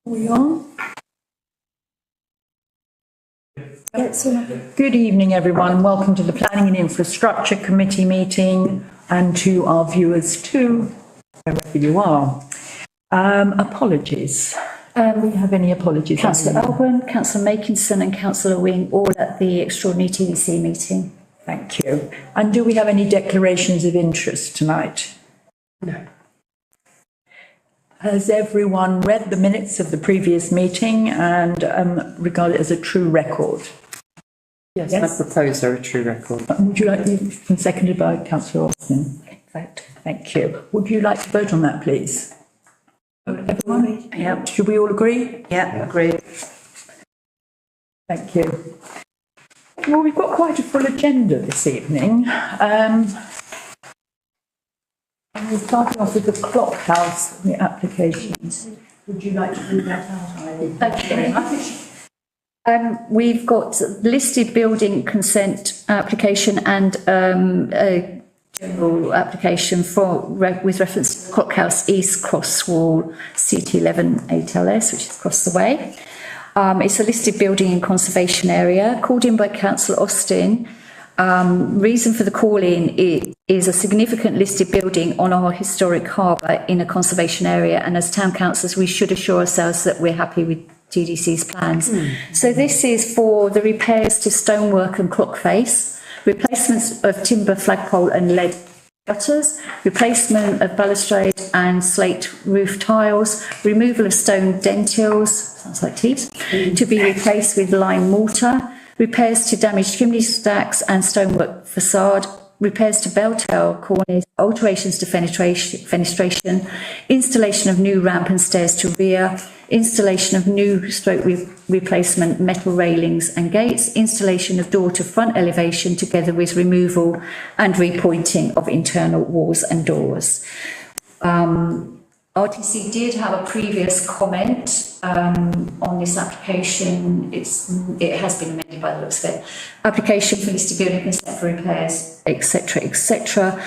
We are. Good evening, everyone, and welcome to the Planning and Infrastructure Committee meeting, and to our viewers too, wherever you are. Apologies. Do we have any apologies? Councillor Alban, Councillor Makinson and Councillor Wing, all at the extraordinary TDC meeting. Thank you. And do we have any declarations of interest tonight? No. Has everyone read the minutes of the previous meeting and regard it as a true record? Yes, I propose they're a true record. Would you like, and seconded by Councillor Austin. Vote. Thank you. Would you like to vote on that, please? Everyone? Yeah. Should we all agree? Yeah, agreed. Thank you. Well, we've got quite a full agenda this evening. And we're starting off with the clock house, the applications. Would you like to read that out, Eileen? Thank you very much. We've got listed building consent application and a general application with reference to the Clock House East Crosswall CT11 8LS, which is across the way. It's a listed building in conservation area, called in by Councillor Austin. Reason for the call-in is a significant listed building on our historic harbour in a conservation area, and as town councillors we should assure ourselves that we're happy with TDC's plans. So this is for the repairs to stonework and clock face, replacements of timber flagpole and lead gutters, replacement of balustrade and slate roof tiles, removal of stone dentils, sounds like teeth, to be replaced with lime mortar, repairs to damaged chimney stacks and stonework facade, repairs to bell tower cornice, alterations to fenestration, installation of new ramp and stairs to rear, installation of new replacement metal railings and gates, installation of door to front elevation together with removal and repointing of internal walls and doors. RTC did have a previous comment on this application. It has been amended by the looks of it. Application for listed building consent for repairs, etc., etc.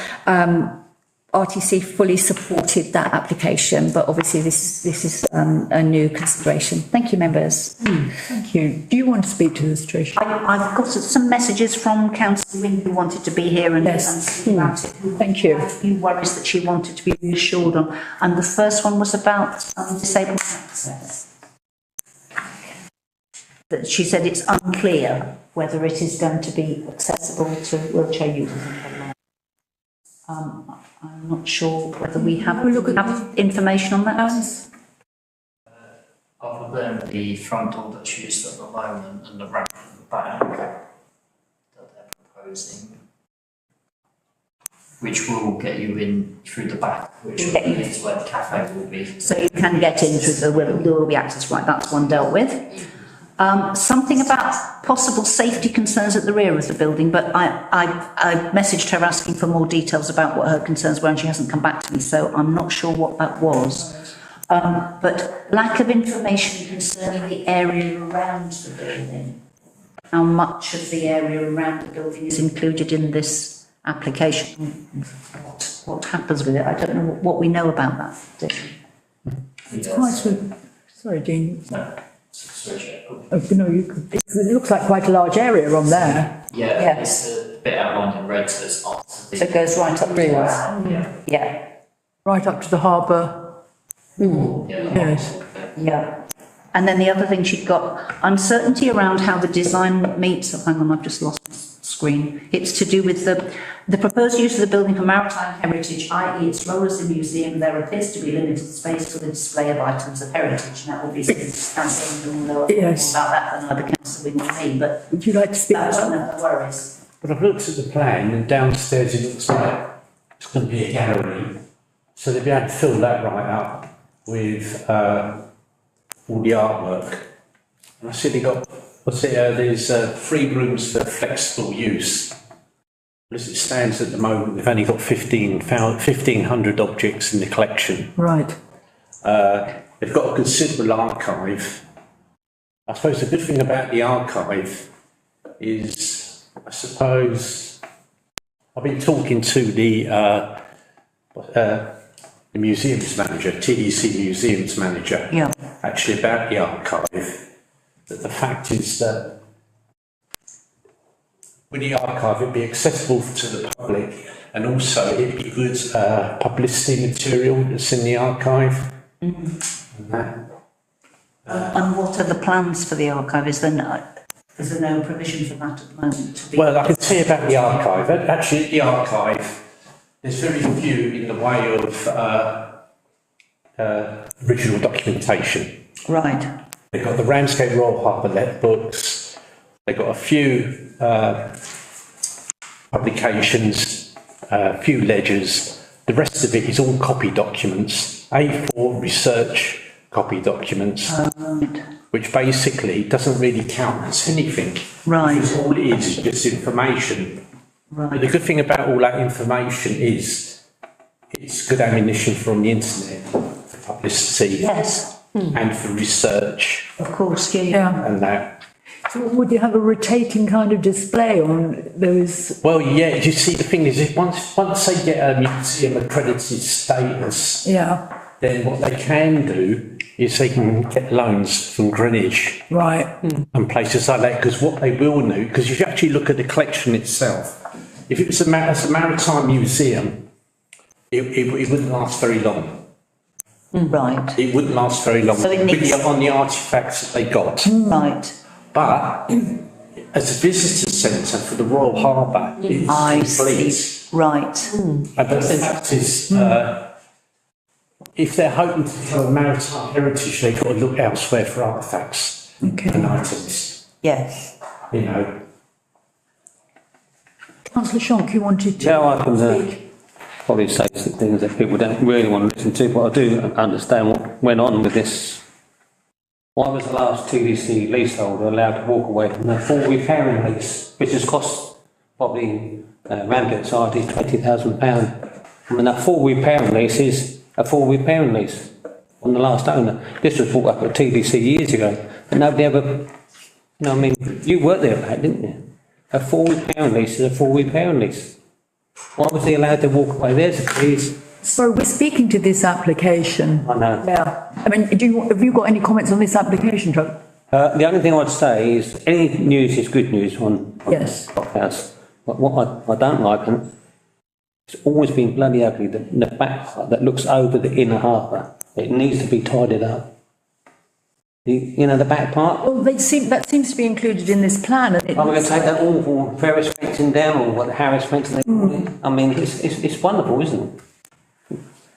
RTC fully supported that application, but obviously this is a new consideration. Thank you, members. Thank you. Do you want to speak to this, Trish? I've got some messages from Councillor Wing who wanted to be here and speak about it. Thank you. A few worries that she wanted to be reassured on, and the first one was about disabled access. That she said it's unclear whether it is going to be accessible to wheelchair users. I'm not sure whether we have information on that. Other than the front door that's used at the moment and the ramp at the back that they're proposing, which will get you in through the back, which is where the cafe will be. So you can get in through there will be access, right? That's one dealt with. Something about possible safety concerns at the rear of the building, but I messaged her asking for more details about what her concerns were, and she hasn't come back to me, so I'm not sure what that was. But lack of information concerning the area around the building. How much of the area around the building is included in this application? What happens with it? I don't know what we know about that. It's quite a... Sorry, Dean. No. No, it looks like quite a large area on there. Yeah. It's a bit outlined in red, so it's up to the... So it goes right up to yeah. Right up to the harbour. Yes. Yeah. And then the other thing she'd got, uncertainty around how the design meets, hang on, I've just lost the screen. It's to do with the proposed use of the building for maritime heritage, i.e. its role as a museum. There appears to be limited space for the display of items of heritage. Now, obviously, Councillor will know more about that than either Councillor Wing or me, but would you like to speak that's one of the worries. But I've looked at the plan, and downstairs it looks like it's going to be a gallery, so they'll be able to fill that right up with all the artwork. And I see they got, there's 3 rooms for flexible use. As it stands at the moment, we've only got 1,500 objects in the collection. Right. They've got a considerable archive. I suppose the good thing about the archive is, I suppose, I've been talking to the the museums manager, TDC museums manager, Yeah. actually about the archive, that the fact is that with the archive, it'd be accessible to the public, and also it'd be good publicity material that's in the archive. And that. And what are the plans for the archive? Is there no provision for that at the moment? Well, I can tell you about the archive. Actually, at the archive, there's very few in the way of original documentation. Right. They've got the Ramsgate Royal Harbour let books. They've got a few publications, a few ledgers. The rest of it is all copy documents, A4 research copy documents, which basically doesn't really count as anything. Right. Because all it is just information. Right. But the good thing about all that information is it's good ammunition from the internet for publicity. Yes. And for research Of course, yeah. Yeah. and that. So would you have a rotating kind of display on those? Well, yeah, you see, the thing is, if once they get a museum accredited status, Yeah, then what they can do is they can get loans from Greenwich right. and places like that, because what they will do, because if you actually look at the collection itself, if it was a maritime museum, it wouldn't last very long. Right. It wouldn't last very long, So it needs- on the artefacts that they got. Right. But as a visitor centre for the Royal Harbour, it's I complete. see. Right. But the fact is, if they're hoping to become a maritime heritage, they've got to look elsewhere for artefacts and items, Yes. you know. Councillor Shonk, you wanted to? Yeah, I can probably say some things that people don't really want to listen to, but I do understand what went on with this. Why was the last TDC leaseholder allowed to walk away from a full repairing lease, which has cost probably Ramsgate Society £20,000? I mean, a full repairing lease is a full repairing lease on the last owner. This was brought up at TDC years ago, but nobody ever, you know, I mean, you worked there about it, didn't you? A full repairing lease is a full repairing lease. Why was he allowed to walk away? There's the keys. So we're speaking to this application. I know. Yeah. I mean, have you got any comments on this application, Chuck? The only thing I'd say is any news is good news on Yes. Courthouse. But what I don't like, and it's always been bloody ugly, the back part that looks over the inner harbour. It needs to be tidied up. You know, the back part. Well, that seems to be included in this plan. And I'm going to take that awful Ferris fencing down, or what the Harris fencing they call it. I mean, it's wonderful, isn't it?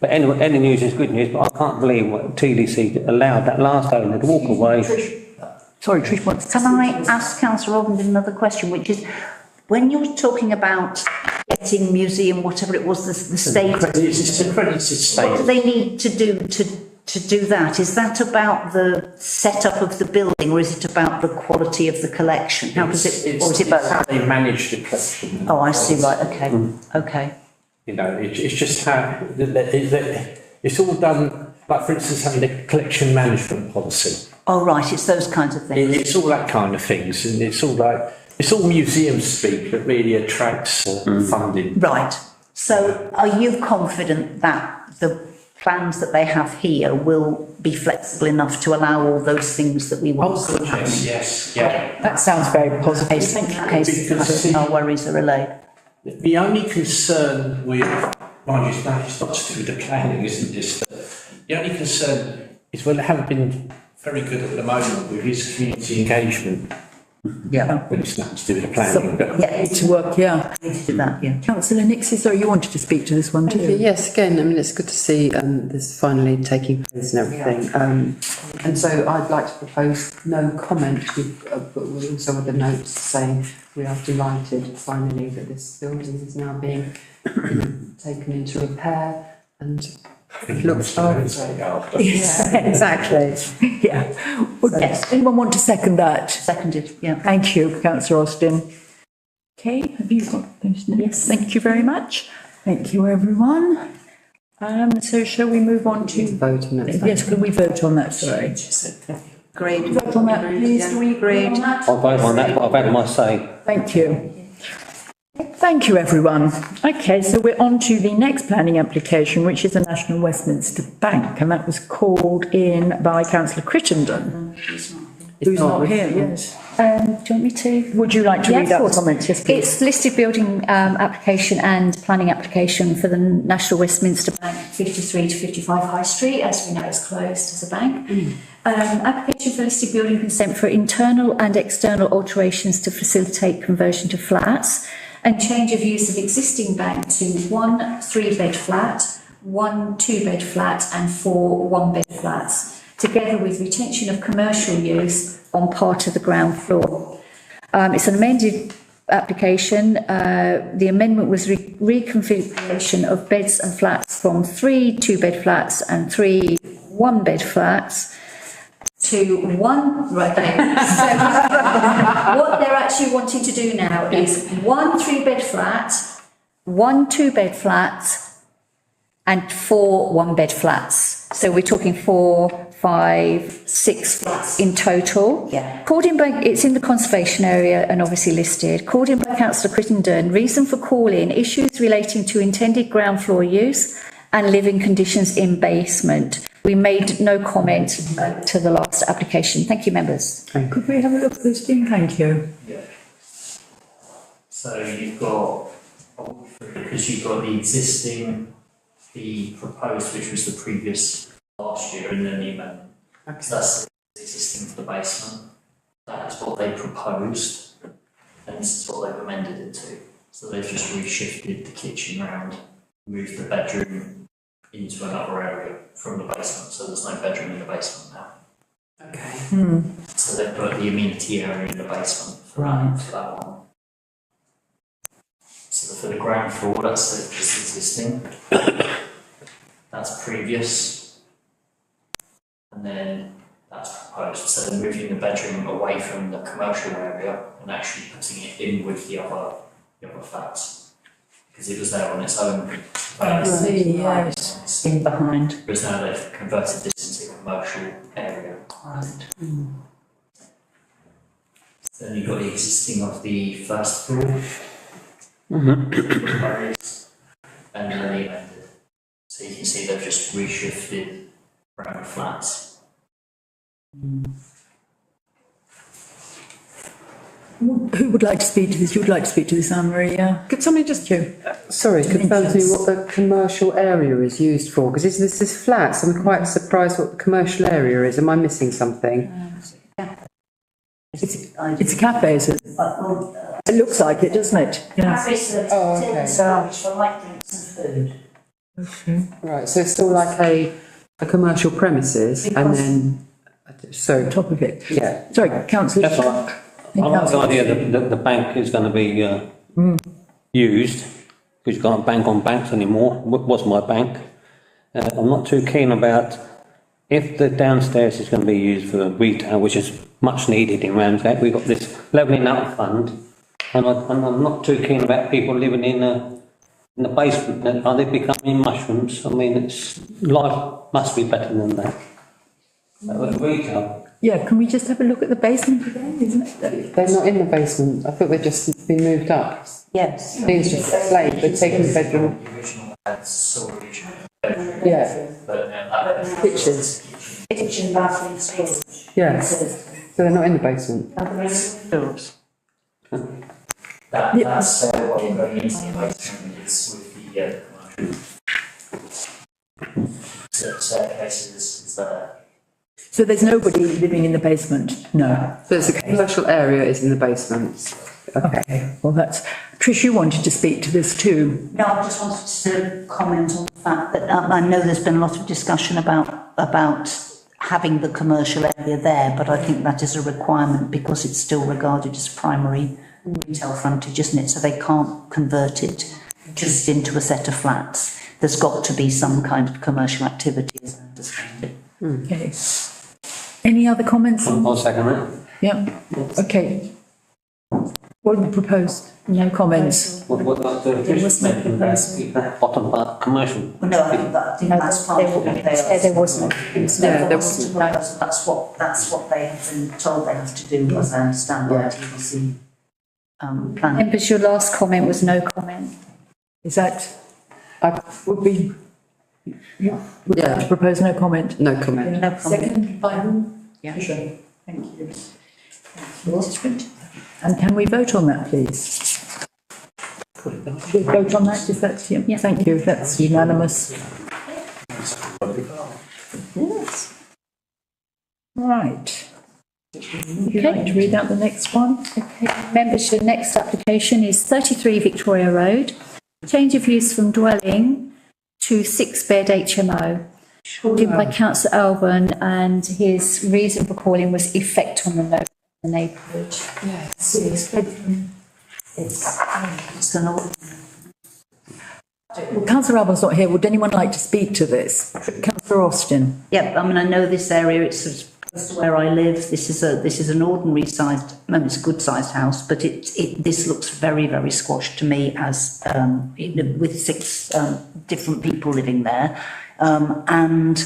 But anyway, any news is good news, but I can't believe what TDC allowed that last owner to walk away. Sorry, Trish wants to. Can I ask Councillor Ogden another question, which is, when you're talking about getting museum, whatever it was, the state, It's an accredited what do status. they need to do to do that? Is that about the setup of the building, or is it about the quality of the collection? How does it, or is it It's how both? they manage the collection. Oh, I see, right, okay, okay. You know, it's just how, it's all done, like for instance, having a collection management policy. Oh, right, it's those kinds of things. It's all that kind of things, and it's all museum speak that really attracts funding. Right, so are you confident that the plans that they have here will be flexible enough to allow all those things that we want to see happening? Yes, yeah. That sounds very positive. In case our worries are allayed. The only concern with, mind you, it's not to do with the planning, isn't this? The only concern is, well, they haven't been very good at the moment with his community engagement. Yeah. But it's nothing to do with the planning. But Yeah, To work, yeah. need to do that, yeah. Councillor Nixie, sorry, you wanted to speak to this one Thank you. too? Yes, again, I mean, it's good to see this finally taking place and everything. And so I'd like to propose no comment, but also with a note saying we are delighted finally that this building is now being taken into repair and looks Yes, exactly. Yeah. Would anyone want to second that? Seconded, yeah. Thank you, Councillor Austin. Okay, have you got those notes? Yes. Thank you very much. Thank you, everyone. So shall we move on to? vote on it. Yes, can we vote on that, sorry? Agreed. Vote on that, please, do we agree on that? I'll vote on that, but I've had my say. Thank you. Thank you, everyone. Okay, so we're on to the next planning application, which is the National Westminster Bank, and that was called in by councillor Crittenden. Who's not here, yes. Do you want me to? Would you like to Yeah, read of out the course. comments? Yes, please. It's listed building application and planning application for the National Westminster Bank, 53 to 55 High Street. As we know, it's closed as a bank. Application for listed building consent for internal and external alterations to facilitate conversion to flats and change of use of existing bank to 1 3-bed flat, 1 2-bed flat and 4 1-bed flats, together with retention of commercial use on part of the ground floor. It's an amended application. The amendment was reconfiguration of beds and flats from 3 2-bed flats and 3 1-bed flats to 1, right there. So what they're actually wanting to do now is 1 3-bed flat, 1 2-bed flat, and 4 1-bed flats. So we're talking 4, 5, 6 flats in total. Yeah. Called in by, it's in the conservation area and obviously listed. Called in by councillor Crittenden. Reason for call-in, issues relating to intended ground floor use and living conditions in basement. We made no comment to the last application. Thank you, members. Could we have a look at this, Dean? Thank you. Yeah. So you've got, because you've got the existing, the proposed, which was the previous last year, and then the amendment. So that's the existing for the basement. That's what they proposed, and this is what they've amended it to. So they've just reshifted the kitchen round, moved the bedroom into another area from the basement, so there's no bedroom in the basement now. Okay. So they've put the amenity area in the basement for that one. So for the ground floor, that's just existing. That's previous. And then that's proposed. So they're moving the bedroom away from the commercial area and actually putting it in with the other flats. Because it was there on its own. Yes, in behind. Whereas now they've converted this into a commercial area. Right. Then you've got the existing of the first floor. And then they amended. So you can see they've just reshifted around the flats. Who would like to speak to this? You would like to speak to this, Anne-Marie? Yeah. Could somebody just, sorry, confirm to me what the commercial area is used for? Because this is flats. I'm quite surprised what the commercial area is. Am I missing something? It's a cafe, is it? It looks like it, doesn't it? Yeah. Cafe service, okay. storage for light drinks and food. Right, so it's still like a commercial premises and then, so, Top of it. yeah. Sorry, councillor. That's right. I like the idea that the bank is going to be used, because you can't bank on banks anymore. Was my bank. I'm not too keen about if the downstairs is going to be used for retail, which is much needed in Ramsgate. We've got this levelling up fund, and I'm not too keen about people living in the basement. Are they becoming mushrooms? I mean, life must be better than that. Retail. Yeah, can we just have a look at the basement again, isn't it? They're not in the basement. I thought they'd just been moved up. Yes. I think it's just a slate. They're taking the bedroom. The original had storage bedroom. Yeah. But now that Kitchens. Kitchen, bathroom, storage. Yeah. So they're not in the basement. that's what we're going into the basement is with the commercial. So staircases is there. So there's nobody living in the basement? No. So it's a commercial area is in the basement. Okay, well that's, Trish, you wanted to speak to this too. No, I just wanted to comment on the fact that I know there's been a lot of discussion about having the commercial area there, but I think that is a requirement because it's still regarded as primary retail frontage, isn't it? So they can't convert it just into a set of flats. There's got to be some kind of commercial activity, as I understand it. Okay. Any other comments? I'll second that. Yeah, okay. What have you proposed? No comments? What about the that bottom part, commercial? Well, no, I think that's part of what There wasn't. Yeah, there wasn't. That's what they have been told they have to do, as I understand by TVC. planning. Members, your last comment was no comment. Is that, would be, you would like to propose no comment? No comment. No comment. Second by whom? Yeah. Sure. Thank you. And can we vote on that, please? We vote on that, is that, yeah, thank you, that's unanimous. Yes. Right. Would you like to read out the next one? Okay, members, your next application is 33 Victoria Road. Change of use from dwelling to 6-bed HMO. Called in by Councillor Alban, and his reason for calling was effect on the neighbourhood. Yes. It's an old. Well, Councillor Alban's not here, would anyone like to speak to this? Councillor Austin? Yeah, I mean, I know this area, it's sort of close to where I live. This is an ordinary sized, it's a good sized house, but this looks very, very squashed to me as, with 6 different people living there. And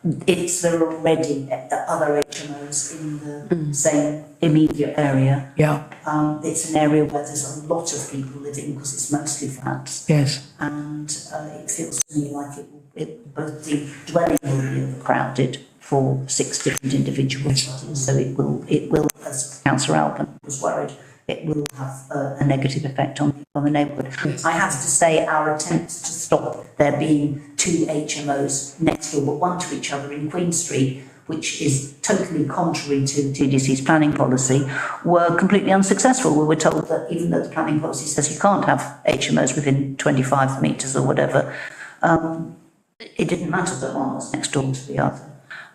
there are already other HMOs in the same immediate area. Yeah. It's an area where there's a lot of people living because it's mostly flats. Yes. And it feels to me like both the dwelling will be overcrowded for 6 different individuals. So it will, as Councillor Alban was worried, it will have a negative effect on the neighbourhood. Yes. I have to say our attempts to stop there being 2 HMOs next door, but one to each other in Queen Street, which is totally contrary to TDC's planning policy, were completely unsuccessful. We were told that even though the planning policy says you can't have HMOs within 25 metres or whatever, it didn't matter that one was next door to the other.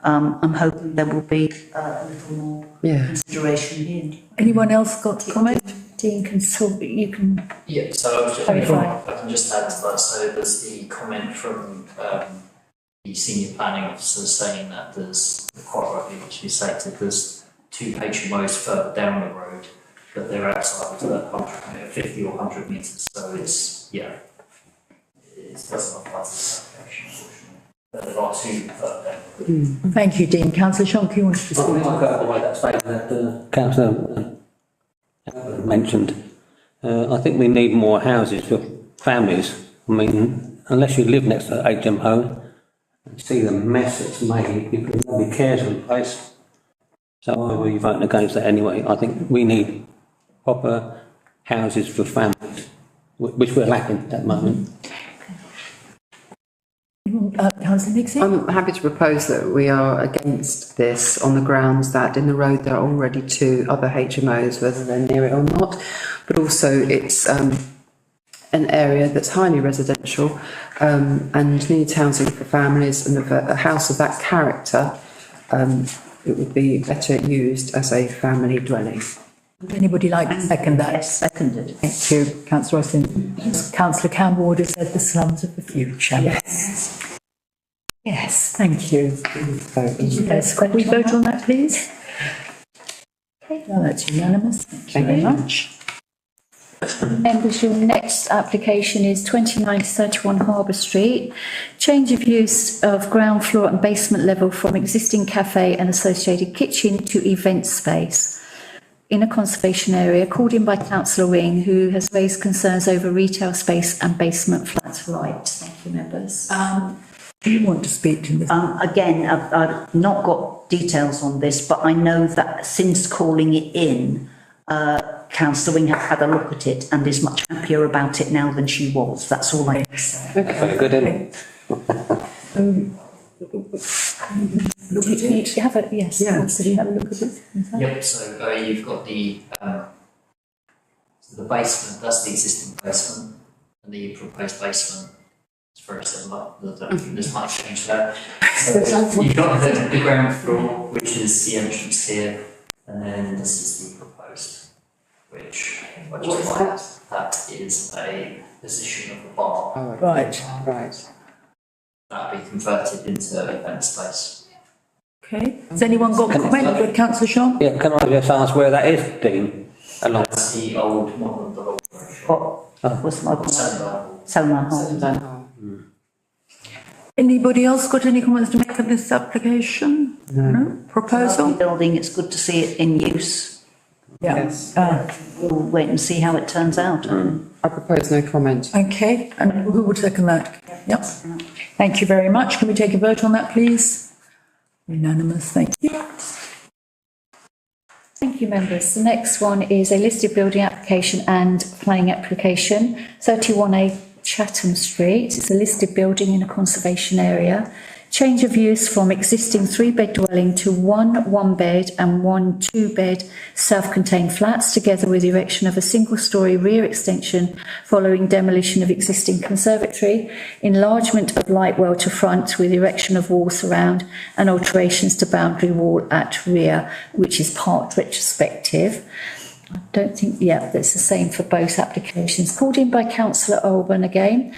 I'm hoping there will be a little more consideration here. Anyone else got a comment? Dean can you can. Yeah, so I was just, Clarify. I can just add to that. So there's the comment from the senior planning officer saying that there's, quite rightly, which he stated, there's 2 HMOs further down the road, but they're outside of the 50 or 100 metres. So it's, it doesn't apply to this application, unfortunately. But there are 2 further down. Thank you, Dean. Councillor Shonk, you wanted to speak? I got away that statement that Councillor mentioned. I think we need more houses for families. I mean, unless you live next to an HMO and see the mess it's made, because nobody cares for the place. So I will be voting against that anyway. I think we need proper houses for families, which we're lacking at the moment. Councillor Nixie? I'm happy to propose that we are against this on the grounds that in the road there are already 2 other HMOs, whether they're near it or not, but also it's an area that's highly residential and needs housing for families, and a house of that character, it would be better used as a family dwelling. Would anybody like to second that? Yes, seconded. Thank you, Councillor Austin. Councillor Campbell would have said the slums of the future. Yes. Yes, thank you. Yes, could we vote on that, please? No, that's unanimous. Thank you very much. Members, your next application is 29 to 31 Harbour Street. Change of use of ground floor and basement level from existing cafe and associated kitchen to event space in a conservation area, called in by Councillor Wing, who has raised concerns over retail space and basement flats right. Thank you, members. Do you want to speak to this? Again, I've not got details on this, but I know that since calling it in, Councillor Wing has had a look at it and is much happier about it now than she was. That's all I can say. Very good, isn't it? Look at it. You have a, yes. Yeah. So you have a look at it. Yep, so you've got the basement, that's the existing basement, and the proposed basement is very similar. I don't think there's much change there. So you've got the ground floor, which is the entrance here, and then this is the proposed, which I just like. That is a position of the bar. Oh, Right. Right. That'll be converted into event space. Okay. Has anyone got a comment with Councillor Sean? Yeah, can I just ask where that is, Dean? Along. That's the old model of the law. What's my Selman Hall. Anybody else got any comments to make on this application? No. Proposal? Building, it's good to see it in use. Yeah. Yes. We'll wait and see how it turns out. I propose no comment. Okay, and who would second that? Yep. Thank you very much. Can we take a vote on that, please? Unanimous, thank you. Thank you, members. The next one is a listed building application and planning application, 31A Chatham Street. It's a listed building in a conservation area. Change of use from existing 3-bed dwelling to one bed and 1 2-bed self-contained flats, together with erection of a single-storey rear extension following demolition of existing conservatory, enlargement of light well to front with erection of wall surround and alterations to boundary wall at rear, which is part retrospective. I don't think, yeah, that's the same for both applications. Called in by Councillor Alban again.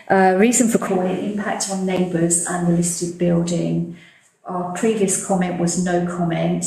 Reason for calling, impact on neighbours and the listed building. Our previous comment was no comment,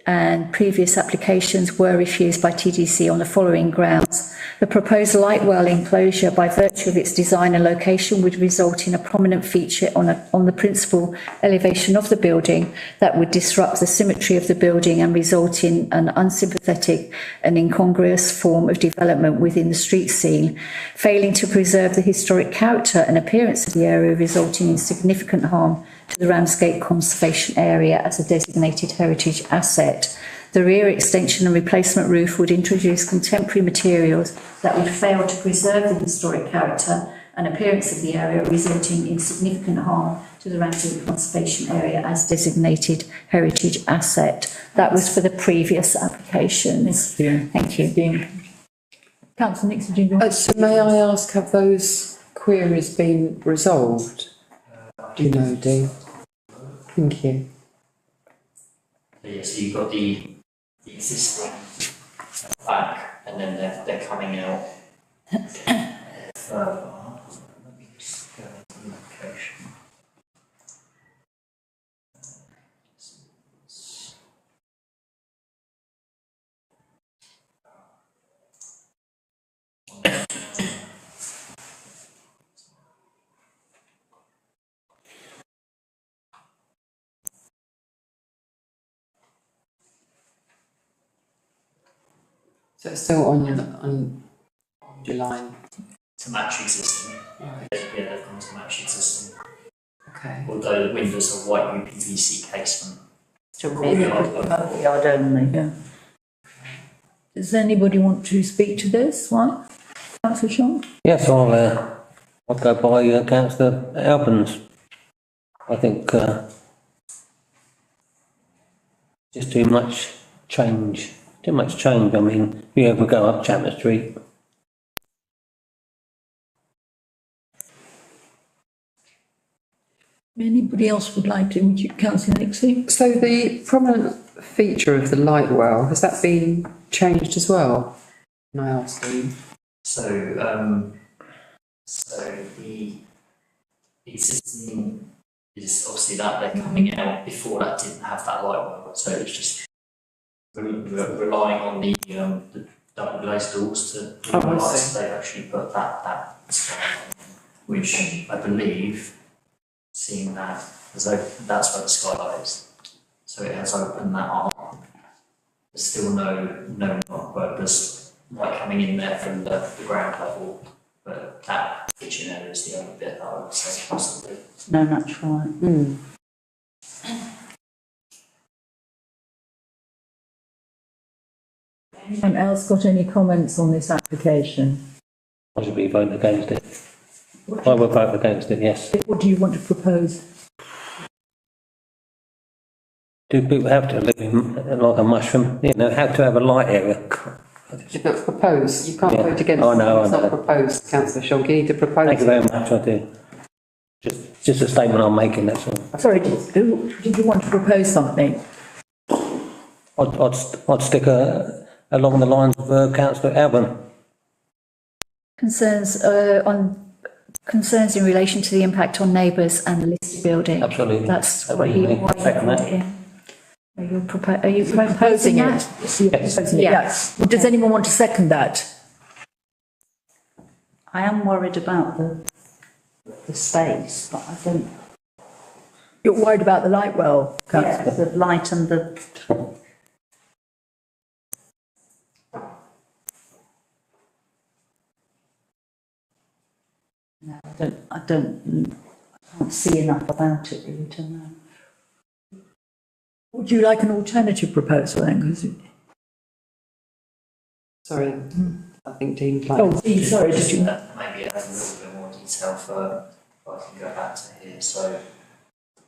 and previous applications were refused by TDC on the following grounds. The proposed light well enclosure, by virtue of its design and location, would result in a prominent feature on the principal elevation of the building that would disrupt the symmetry of the building and result in an unsympathetic and incongruous form of development within the street scene, failing to preserve the historic character and appearance of the area, resulting in significant harm to the Ramsgate conservation area as a designated heritage asset. The rear extension and replacement roof would introduce contemporary materials that would fail to preserve the historic character and appearance of the area, resulting in significant harm to the Ramsgate conservation area as designated heritage asset. That was for the previous applications. Thank you. Councillor Nixon, do you want? So may I ask, have those queries been resolved? Do you know, Dean? Thank you. So yeah, so you've got the existing back, and then they're coming out further. Let me just go into the location. So it's still on your line? To match existing. Right. Yeah, they've gone to match existing. Okay. Although the windows are white UPVC casement. To courtyard only. Yeah. Does anybody want to speak to this one? Councillor Sean? Yes, I'll go by Councillor Alban's. I think just too much change. Too much change. I mean, if you ever go up Chatham Street, Anybody else would like to? Would you, Councillor Nixon? So the prominent feature of the light well, has that been changed as well? Can I ask Dean? So the existing is obviously that they're coming out. Before that didn't have that light well, so it's just relying on the double glazed doors to lights. They've actually put that which I believe, seeing that as though that's where the skylight is, so it has opened that up. There's still no well, there's light coming in there from the ground level, but that kitchen area is the only bit that I would say possibly. No natural light. Mm. Anyone else got any comments on this application? I should be voting against it. I will vote against it, yes. What do you want to propose? Do people have to live in like a mushroom? You know, have to have a light area. But propose, you can't Yeah. vote against I know, it, it's I know. not proposed, Councillor Sean, you need to propose. Thank you very much, I do. Just a statement I'm making, that's all. Sorry, did you want to propose something? I'd stick along the lines of Councillor Alban. Concerns in relation to the impact on neighbours and the listed building. Absolutely. That's what you Absolutely. want Second that. in. Are you proposing it? that? You're proposing it, Yeah. yes. Well, does anyone want to second that? I am worried about the space, but I don't. You're worried about the light well, Councillor? Yeah, the light and the No, I can't see enough about it really to know. Would you like an alternative proposal then? 'Cause Sorry, I think Dean would like. oh, Dean, sorry, did you? Maybe add a little bit more detail for, if I can go back to here, so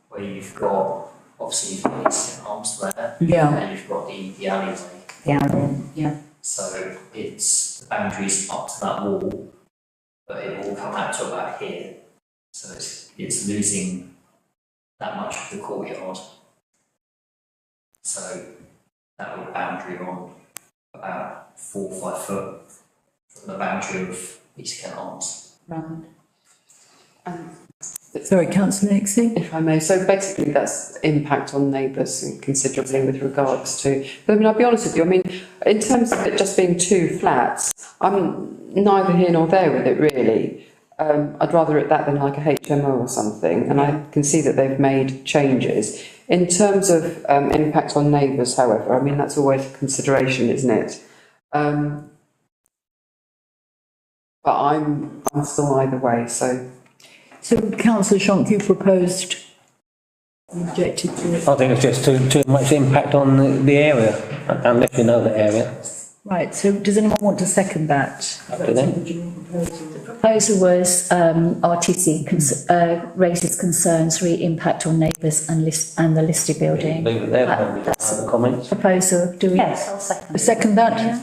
where you've got, obviously you've got these arms there. Yeah. And you've got the alleyway. The alley, yeah. So it's, the boundaries up to that wall, but it will come out to about here. So it's losing that much of the courtyard. So that would boundary on about 4 or 5 foot from the boundary of East Kent Arms. Round. Sorry, councillor Nixie? If I may, so basically that's impact on neighbours considerably with regards to, but I mean, I'll be honest with you, I mean, in terms of it just being 2 flats, I'm neither here nor there with it really. I'd rather it that than like a HMO or something, and I can see that they've made changes. In terms of impact on neighbours, however, I mean, that's always a consideration, isn't it? But I'm still either way, so. So councillor Shonk, you proposed, objected to it. I think it's just too much impact on the area, unless you know the area. Right, so does anyone want to second that? Up to them. The proposal was RTC raises concerns re impact on neighbours and the listed building. Leave it there, That's the comments. Proposal, do we? Yes, I'll second. Second that? Yeah.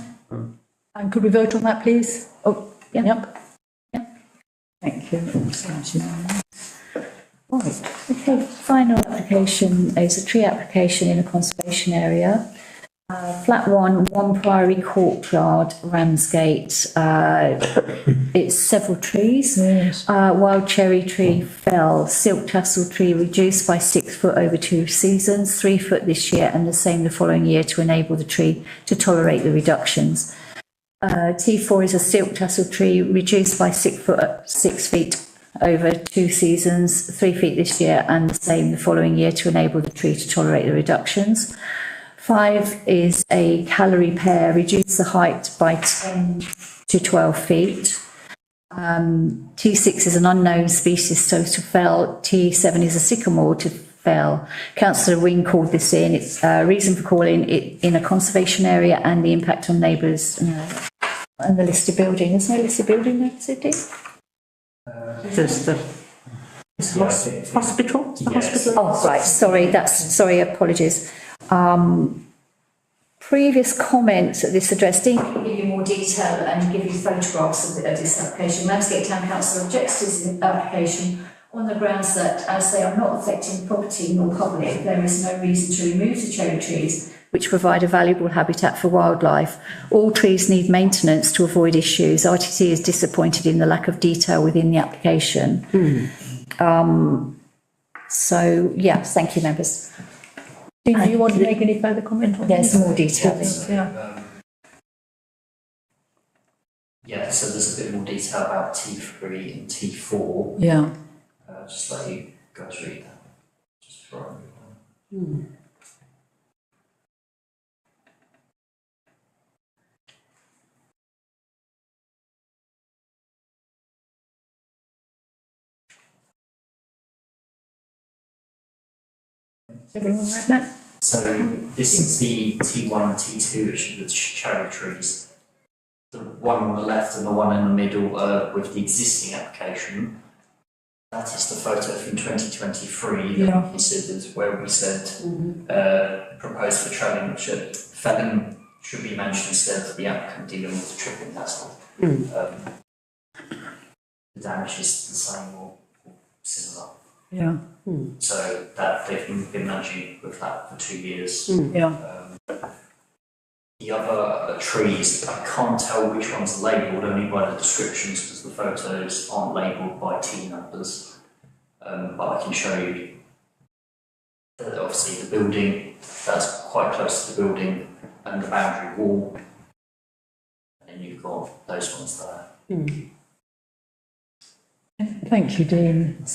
And could we vote on that, please? Oh, Yeah. yep. Yeah. Thank you. Right, okay, final application is a tree application in a conservation area. Flat 1 Priory Courtyard, Ramsgate. It's several trees. Yes. Wild cherry tree fell, silk tassel tree reduced by 6 foot over 2 seasons, 3 foot this year and the same the following year to enable the tree to tolerate the reductions. T4 is a silk tassel tree reduced by 6 feet over 2 seasons, 3 feet this year and the same the following year to enable the tree to tolerate the reductions. 5 is a calorie pear, reduce the height by 10 to 12 feet. T6 is an unknown species, so to fell. T7 is a sycamore to fell. Councillor Wing called this in. It's a reason for calling it in a conservation area and the impact on neighbours and the listed building. There's no listed building there, is it? There's the hospital? The hospital? Oh, right, sorry, apologies. Previous comments at this address, Dean can give you more detail and give you photographs of this application. Ramsgate Town Council objects to this application on the grounds that as they are not affecting property nor public, there is no reason to remove the cherry trees, which provide a valuable habitat for wildlife. All trees need maintenance to avoid issues. RTC is disappointed in the lack of detail within the application. So, yeah, thank you, members. Do you want to make any further comment on There's this? more detail. Yeah, so there's a bit more detail about T3 and T4. Yeah. Just let you guys read that. Just before I move on. Everyone read that? So this is the T1 and T2, which are the cherry trees. The one on the left and the one in the middle with the existing application. That is the photo from 2023 that we considered, where we said proposed for felling should be mentioned instead of the applicant dealing with the tripping tassel. The damage is the same or similar. Yeah. So that they've been managing with that for 2 years. Yeah. The other trees, I can't tell which ones are labelled only by the descriptions because the photos aren't labelled by T numbers. But I can show you that obviously the building, that's quite close to the building and the boundary wall. And then you've got those ones there. Thank you, Dean.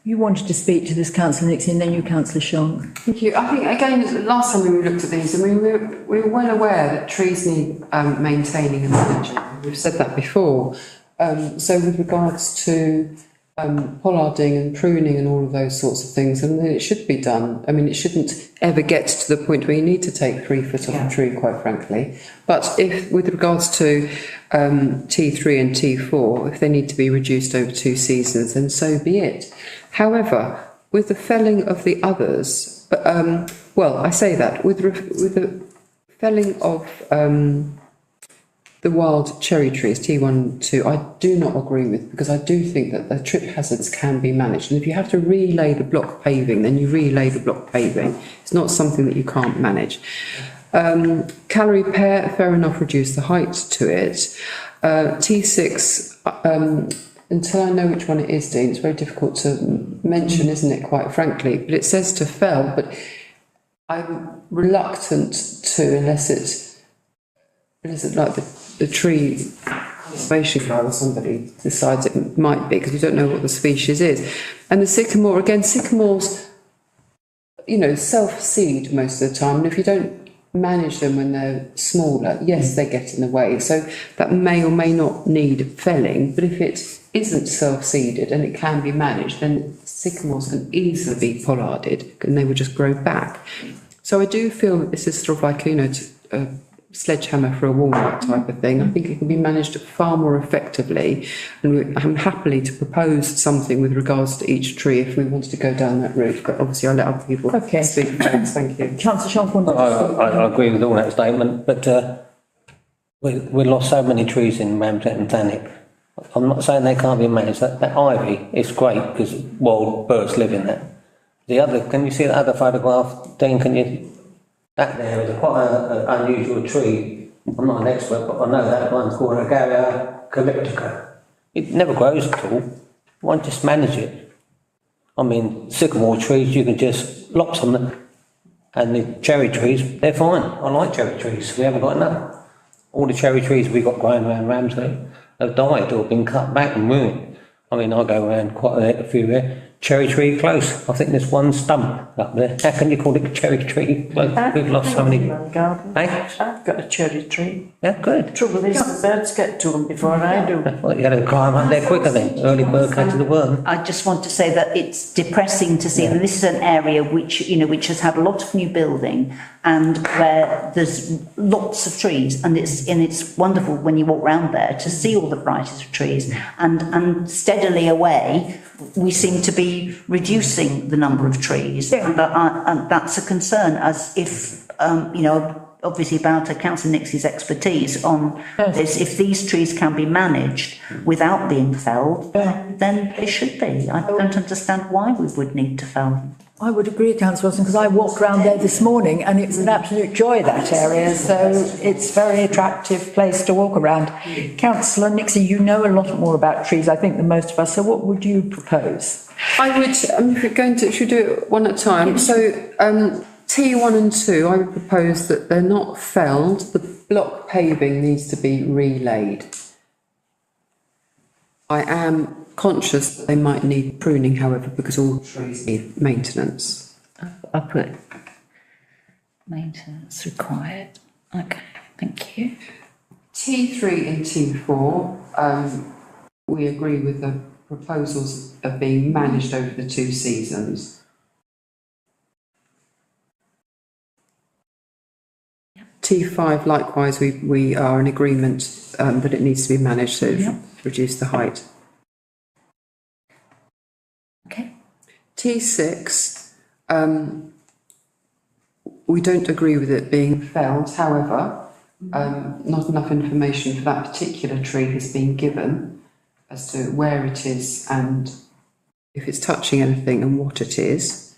You wanted to speak to this, councillor Nixon, then you, councillor Shonk. Thank you. I think, again, last time we looked at these, I mean, we were well aware that trees need maintaining and managing. We've said that before. So with regards to pollarding and pruning and all of those sorts of things, and then it should be done. I mean, it shouldn't ever get to the point where you need to take 3 foot off a tree, quite frankly. But if, with regards to T3 and T4, if they need to be reduced over 2 seasons, then so be it. However, with the felling of the others, well, I say that, with the felling of the wild cherry trees, T1 and 2, I do not agree with, because I do think that the trip hazards can be managed. And if you have to relay the block paving, then you relay the block paving. It's not something that you can't manage. Calorie pair, fair enough, reduce the height to it. T6, until I know which one it is, Dean, it's very difficult to mention, isn't it, quite frankly? But it says to fell, but I'm reluctant to, unless it's like the tree conservation guy or somebody decides it might be, because you don't know what the species is. And the sycamore, again, sycamores, you know, self-seed most of the time, and if you don't manage them when they're smaller, yes, they get in the way. So that may or may not need felling, but if it isn't self-seeded and it can be managed, then sycamores can easily be pollarded and they will just grow back. So I do feel that this is sort of like, you know, a sledgehammer for a walnut type of thing. I think it can be managed far more effectively, and I'm happily to propose something with regards to each tree if we wanted to go down that route, but obviously I'll let other people speak first. Thank you. Councillor Sean. I agree with all that statement, but we lost so many trees in Ramsgate and Thanet. I'm not saying they can't be managed. That ivy is great because wild birds live in that. The other, can you see the other photograph, Dean? Can you? That there is quite an unusual tree. I'm not an expert, but I know that one's called a Agaria calyptica. It never grows at all. Why not just manage it? I mean, sycamore trees, you can just lops on them. And the cherry trees, they're fine. I like cherry trees. We haven't got enough. All the cherry trees we've got growing around Ramsgate have died or been cut back and ruined. I mean, I go around quite a few there. Cherry tree close. I think there's one stump up there. How can you call it a cherry tree close? We've lost so many. I've got a cherry tree. Yeah, good. Trouble is, the birds get to them before I do. Well, you got to climb up there quicker then. Early bird catches the worm. I just want to say that it's depressing to see that this is an area which, you know, which has had a lot of new building and where there's lots of trees, and it's wonderful when you walk around there to see all the varieties of trees, and steadily away we seem to be reducing the number of trees, and that's a concern, as if you know, obviously about Councillor Nixie's expertise on this. If these trees can be managed without being felled, then they should be. I don't understand why we would need to fell them. I would agree, Councillor Wilson, because I walked around there this morning and it's an absolute joy, that area, so it's a very attractive place to walk around. Councillor Nixie, you know a lot more about trees, I think, than most of us, so what would you propose? I would, if we're going to, should we do it one at a time? So T1 and 2, I would propose that they're not felled, the block paving needs to be relayed. I am conscious that they might need pruning, however, because all trees need maintenance. I'll put maintenance required. Okay, thank you. T3 and T4, we agree with the proposals of being managed over the 2 seasons. T5, likewise, we are in agreement that it needs to be managed to reduce the height. Okay. T6, we don't agree with it being felled, however, not enough information for that particular tree has been given as to where it is and if it's touching anything and what it is.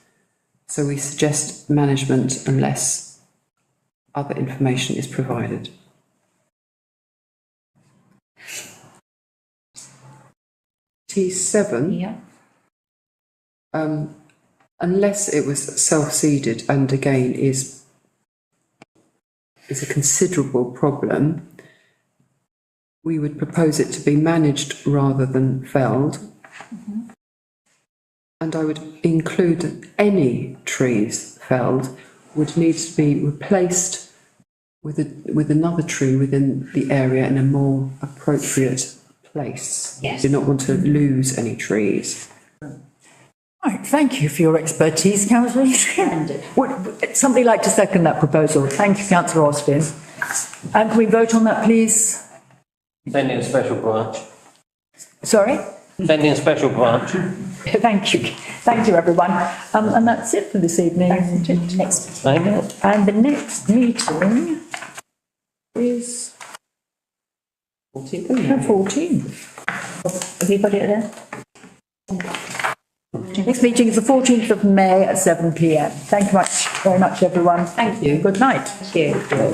So we suggest management unless other information is provided. T7. Yeah. Unless it was self-seeded and again is a considerable problem, we would propose it to be managed rather than felled. Mm-hmm. And I would include that any trees felled would need to be replaced with another tree within the area in a more appropriate place. Yes. Do not want to lose any trees. Right, thank you for your expertise, councillor. Would somebody like to second that proposal? Thank you, councillor Austin. And can we vote on that, please? Sending a special branch. Sorry? Sending a special branch. Thank you. Thank you, everyone. And that's it for this evening, isn't it? Next. And the next meeting is 14th, the isn't it? 14th. Have you got it there? Next meeting is the 14th of May at 7 p.m. Thank you very much, everyone. Thank you. Good night. Thank you.